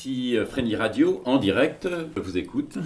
Ici Friendly Radio, en direct, je vous écoute.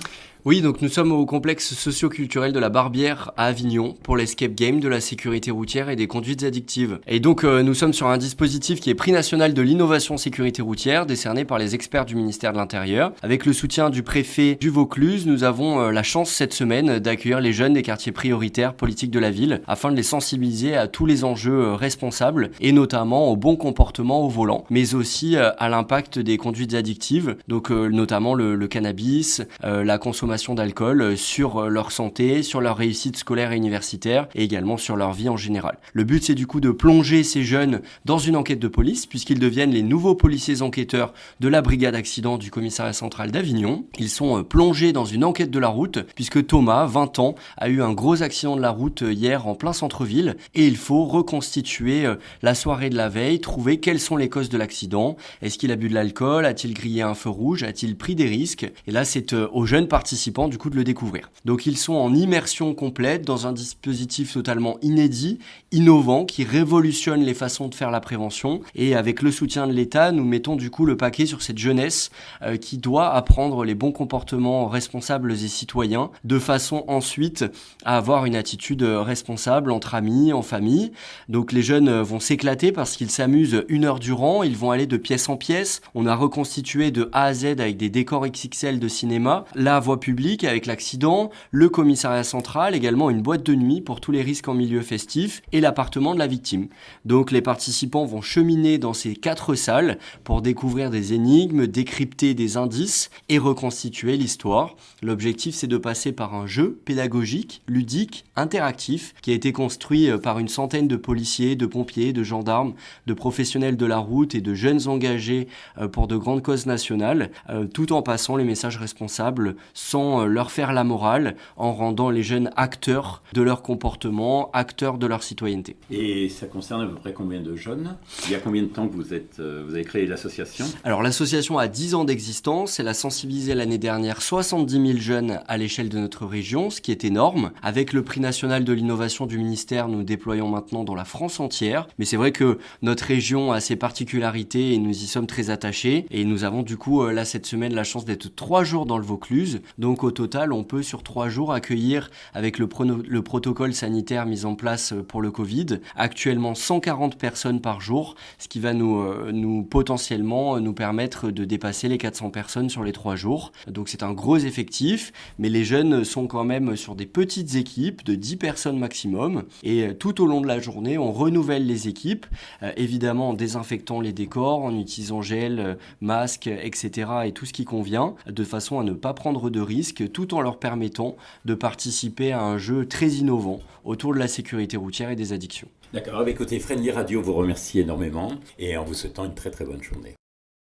Oui, donc nous sommes au complexe socio-culturel de la Barbière à Avignon pour l'escape game de la sécurité routière et des conduites addictives. Et donc nous sommes sur un dispositif qui est prix national de l'innovation sécurité routière décerné par les experts du ministère de l'Intérieur. Avec le soutien du préfet du Vaucluse, nous avons la chance cette semaine d'accueillir les jeunes des quartiers prioritaires politiques de la ville afin de les sensibiliser à tous les enjeux responsables et notamment au bon comportement au volant, mais aussi à l'impact des conduites addictives, donc notamment le cannabis, la consommation d'alcool sur leur santé, sur leur réussite scolaire et universitaire et également sur leur vie en général. Le but c'est du coup de plonger ces jeunes dans une enquête de police puisqu'ils deviennent les nouveaux policiers enquêteurs de la brigade accident du commissariat central d'Avignon. Ils sont plongés dans une enquête de la route puisque Thomas, 20 ans, a eu un gros accident de la route hier en plein centre-ville et il faut reconstituer la soirée de la veille, trouver quelles sont les causes de l'accident. Est-ce qu'il a bu de l'alcool? A-t-il grillé un feu rouge? A-t-il pris des risques? Et là c'est aux jeunes participants du coup de le découvrir. Donc ils sont en immersion complète dans un dispositif totalement inédit, innovant, qui révolutionne les façons de faire la prévention et avec le soutien de l'État, nous mettons du coup le paquet sur cette jeunesse qui doit apprendre les bons comportements responsables et citoyens de façon ensuite à avoir une attitude responsable entre amis, en famille. Donc les jeunes vont s'éclater parce qu'ils s'amusent 1 heure durant, ils vont aller de pièce en pièce. On a reconstitué de A à Z avec des décors XXL de cinéma, la voie publique avec l'accident, le commissariat central, également une boîte de nuit pour tous les risques en milieu festif et l'appartement de la victime. Donc les participants vont cheminer dans ces 4 salles pour découvrir des énigmes, décrypter des indices et reconstituer l'histoire. L'objectif c'est de passer par un jeu pédagogique, ludique, interactif qui a été construit par une centaine de policiers, de pompiers, de gendarmes, de professionnels de la route et de jeunes engagés pour de grandes causes nationales, tout en passant les messages responsables sans leur faire la morale, en rendant les jeunes acteurs de leur comportement, acteurs de leur citoyenneté. Et ça concerne à peu près combien de jeunes? Il y a combien de temps que vous avez créé l'association? Alors l'association a 10 ans d'existence, elle a sensibilisé l'année dernière 70 000 jeunes à l'échelle de notre région, ce qui est énorme. Avec le prix national de l'innovation du ministère, nous déployons maintenant dans la France entière. Mais c'est vrai que notre région a ses particularités et nous y sommes très attachés. Et nous avons du coup là cette semaine la chance d'être 3 jours dans le Vaucluse. Donc au total, on peut sur 3 jours accueillir, avec le protocole sanitaire mis en place pour le Covid, actuellement 140 personnes par jour, ce qui va nous potentiellement nous permettre de dépasser les 400 personnes sur les 3 jours. Donc c'est un gros effectif, mais les jeunes sont quand même sur des petites équipes de 10 personnes maximum. Et tout au long de la journée, on renouvelle les équipes, évidemment en désinfectant les décors, en utilisant gel, masque, etc. et tout ce qui convient, de façon à ne pas prendre de risques, tout en leur permettant de participer à un jeu très innovant autour de la sécurité routière et des addictions. D'accord, avec côté Friendly Radio, vous remercie énormément et en vous souhaitant une très très bonne journée.